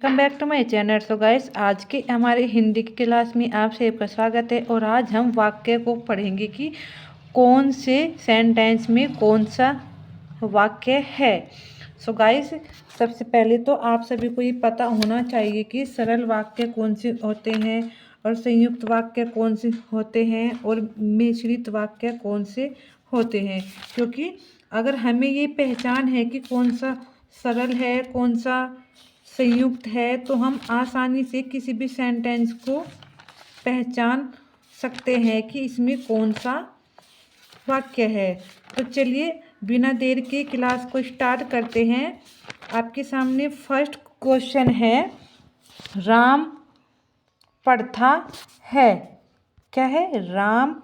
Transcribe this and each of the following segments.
Welcome back to my channel. So guys, आज के हमारे हिंदी की क्लास में आप सबका स्वागत है। और आज हम वाक्य को पढ़ेंगे कि कौन से सेंटेंस में कौन सा वाक्य है। सो गाइस, सबसे पहले तो आप सभी को ये पता होना चाहिए कि सरल वाक्य कौन से होते हैं और संयुक्त वाक्य कौन से होते हैं और मिश्रित वाक्य कौन से होते हैं। क्योंकि अगर हमें ये पहचान है कि कौन सा सरल है कौन सा संयुक्त है, तो हम आसानी से किसी भी सेंटेंस को पहचान सकते हैं कि इसमें कौन सा वाक्य है। तो चलिए बिना देर के क्लास को स्टार्ट करते हैं। आपके सामने फर्स्ट क्वेश्चन है, राम पढ़ता है। क्या है? राम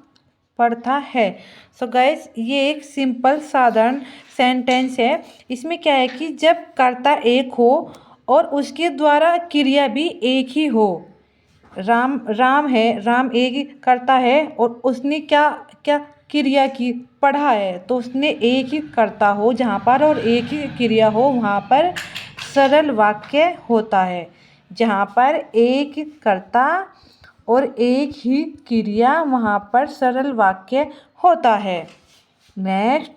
पढ़ता है। सो गाइस, ये एक सिंपल साधारण सेंटेंस है। इसमें क्या है कि जब कर्ता एक हो और उसके द्वारा क्रिया भी एक ही हो। राम है, राम एक करता है और उसने क्या क्या क्रिया की, पढ़ा है, तो उसने एक ही करता हो जहाँ पर और एक ही क्रिया हो वहाँ पर सरल वाक्य होता है। जहाँ पर एक कर्ता और एक ही क्रिया वहाँ पर सरल वाक्य होता है। नेक्स्ट,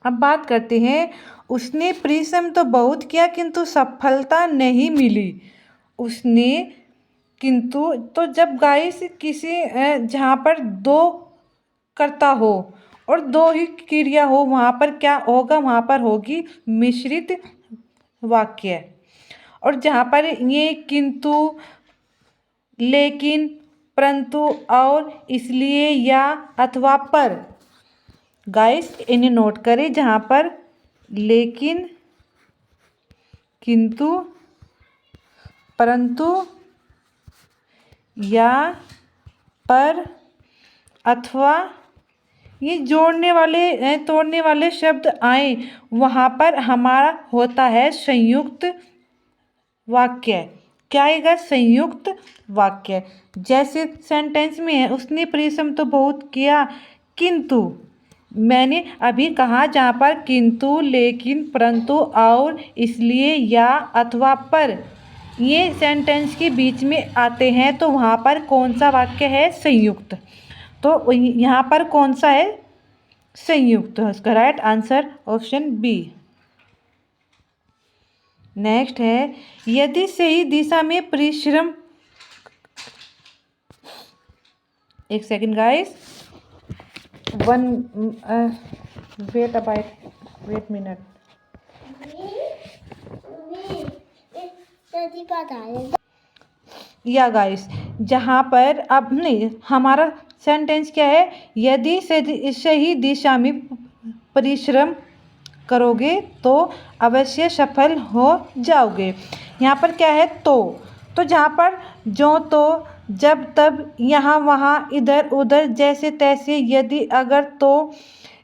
अब बात करते हैं, उसने परिश्रम तो बहुत किया किंतु सफलता नहीं मिली। उसने किंतु, तो जब गाइस किसी जहाँ पर दो कर्ता हो और दो ही क्रिया हो वहाँ पर क्या होगा? वहाँ पर होगी मिश्रित वाक्य। और जहाँ पर ये किंतु, लेकिन, परंतु, और, इसलिए, या, अथवा, पर, गाइस इन्हें नोट करें। जहाँ पर लेकिन, किंतु, परंतु, या, पर, अथवा ये जोड़ने वाले तोड़ने वाले शब्द आए, वहाँ पर हमारा होता है संयुक्त वाक्य। क्या आएगा? संयुक्त वाक्य। जैसे सेंटेंस में है, उसने परिश्रम तो बहुत किया किंतु, मैंने अभी कहा जहाँ पर किंतु, लेकिन, परंतु, और, इसलिए, या, अथवा, पर ये सेंटेंस के बीच में आते हैं, तो वहाँ पर कौन सा वाक्य है? संयुक्त। तो यहाँ पर कौन सा है? संयुक्त। इसका right answer option B. Next है, यदि सही दिशा में परिश्रम, एक सेकंड गाइस, वेट मिनट। या गाइस, जहाँ पर अब नहीं, हमारा सेंटेंस क्या है? यदि सही दिशा में परिश्रम करोगे तो अवश्य सफल हो जाओगे। यहाँ पर क्या है? तो जहाँ पर जो, तो, जब, तब, यहाँ, वहाँ, इधर, उधर, जैसे, तैसे, यदि, अगर, तो,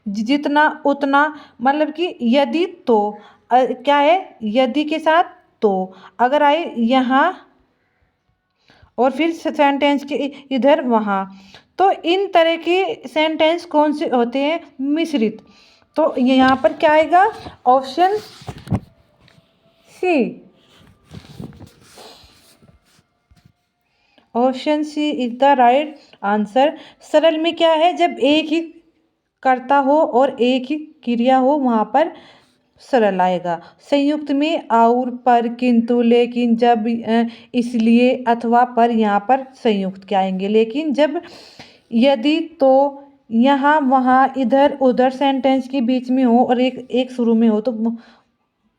जितना, उतना, मतलब कि यदि, तो क्या है? यदि के साथ तो अगर आए यहाँ और फिर सेंटेंस के इधर वहाँ, तो इन तरह के सेंटेंस कौन से होते हैं? मिश्रित। तो यहाँ पर क्या आएगा? Option C. Option C is the right answer. सरल में क्या है? जब एक ही कर्ता हो और एक ही क्रिया हो वहाँ पर सरल आएगा। संयुक्त में और, पर, किंतु, लेकिन, जब, इसलिए, अथवा, पर यहाँ पर संयुक्त क्या आएंगे? लेकिन, जब, यदि, तो, यहाँ, वहाँ, इधर, उधर सेंटेंस के बीच में हो और एक शुरू में हो, तो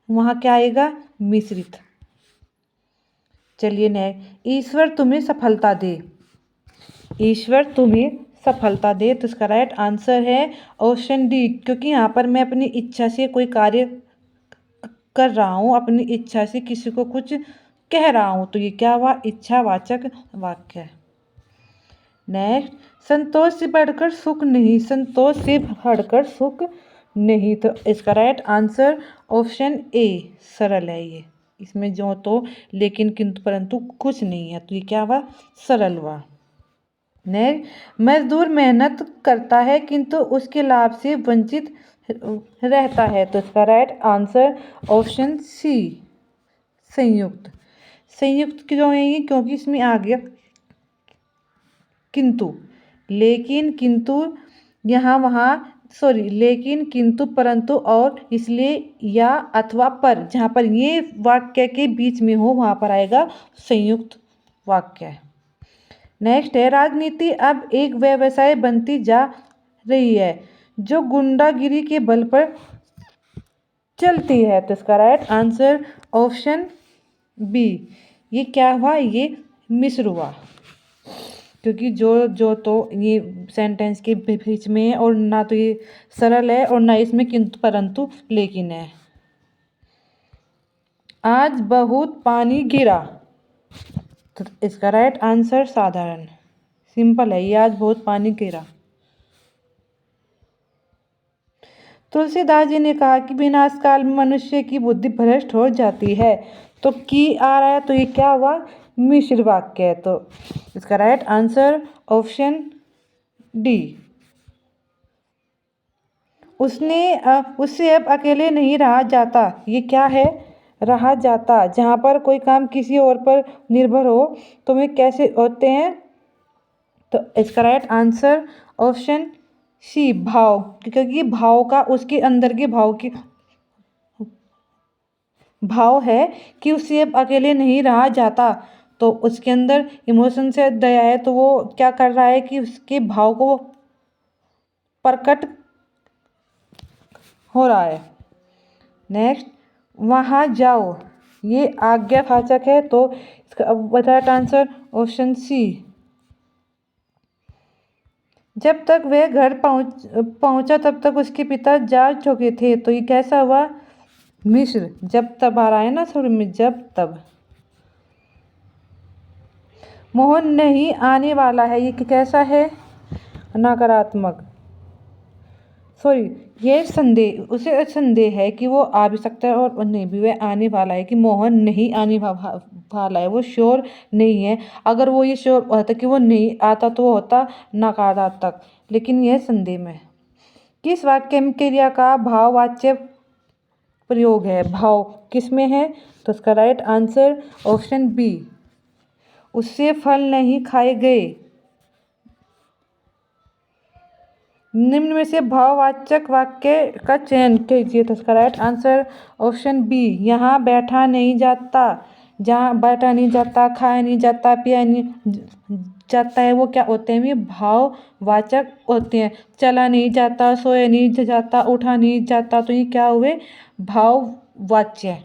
वहाँ क्या आएगा? मिश्रित। चलिए नेक्स्ट, ईश्वर तुम्हें सफलता दे। ईश्वर तुम्हें सफलता दे, तो इसका राइट आंसर है ऑप्शन डी। क्योंकि यहाँ पर मैं अपनी इच्छा से कोई कार्य कर रहा हूँ, अपनी इच्छा से किसी को कुछ कह रहा हूँ, तो ये क्या हुआ? इच्छावाचक वाक्य। नेक्स्ट, संतोष से बढ़कर सुख नहीं। संतोष से बढ़कर सुख नहीं, तो इसका राइट आंसर ऑप्शन ए। सरल है ये। इसमें जो, तो, लेकिन, किंतु, परंतु कुछ नहीं है, तो ये क्या हुआ? सरल हुआ। नेक्स्ट, मजदूर मेहनत करता है किंतु उसके लाभ से वंचित रहता है, तो इसका राइट आंसर ऑप्शन सी। संयुक्त। संयुक्त क्यों होंगी? क्योंकि इसमें आ गया किंतु, लेकिन किंतु यहाँ वहाँ, सॉरी, लेकिन किंतु परंतु और इसलिए या अथवा पर, जहाँ पर ये वाक्य के बीच में हो वहाँ पर आएगा संयुक्त वाक्य। नेक्स्ट है, राजनीति अब एक व्यवसाय बनती जा रही है जो गुंडागिरी के बल पर चलती है। तो इसका राइट आंसर ऑप्शन बी। ये क्या हुआ? ये मिश्र हुआ, क्योंकि जो तो ये सेंटेंस के बीच में है और ना तो ये सरल है और ना इसमें किंतु परंतु लेकिन है। आज बहुत पानी गिरा। तो इसका राइट आंसर साधारण, सिंपल है, ये आज बहुत पानी गिरा। तुलसीदास जी ने कहा कि विनाश काल में मनुष्य की बुद्धि भ्रष्ट हो जाती है। तो की आ रहा है, तो ये क्या हुआ? मिश्र वाक्य है। तो इसका राइट आंसर ऑप्शन डी। उससे अब अकेले नहीं रहा जाता। ये क्या है? रहा जाता। जहाँ पर कोई काम किसी और पर निर्भर हो तो वे कैसे होते हैं? तो इसका राइट आंसर ऑप्शन सी, भाव, क्योंकि भाव का उसके अंदर के भाव है कि उससे अब अकेले नहीं रहा जाता। तो उसके अंदर इमोशन से दया है, तो वो क्या कर रहा है कि उसके भाव को प्रकट हो रहा है। नेक्स्ट, वहाँ जाओ, ये आज्ञावाचक है। तो इसका राइट आंसर ऑप्शन सी। जब तक वह घर पहुंचा तब तक उसके पिता जा चुके थे। तो ये कैसा हुआ? मिश्र। जब तब आ रहा है ना शुरू में, जब तब। मोहन नहीं आने वाला है, ये कैसा है? नकारात्मक, सॉरी, ये संदेह, उसे संदेह है कि वो आ भी सकता है और नहीं भी, वह आने वाला है, कि मोहन नहीं आने वाला है, वो श्योर नहीं है। अगर वो ये श्योर होता कि वो नहीं आता तो वो होता नकारात्मक, लेकिन यह संदेह में। किस वाक्य में क्रिया का भाववाच्य प्रयोग है? भाव किस में है? तो इसका राइट आंसर ऑप्शन बी। उससे फल नहीं खाए गए। निम्न में से भाववाचक वाक्य का चयन कीजिए। तो इसका राइट आंसर ऑप्शन बी। यहाँ बैठा नहीं जाता। जहाँ बैठा नहीं जाता, खाया नहीं जाता, पिया नहीं जाता है, वो क्या होते हैं? ये भाववाचक होते हैं। चला नहीं जाता, सोया नहीं जाता, उठा नहीं जाता, तो ये क्या हुए? भाववाच्य।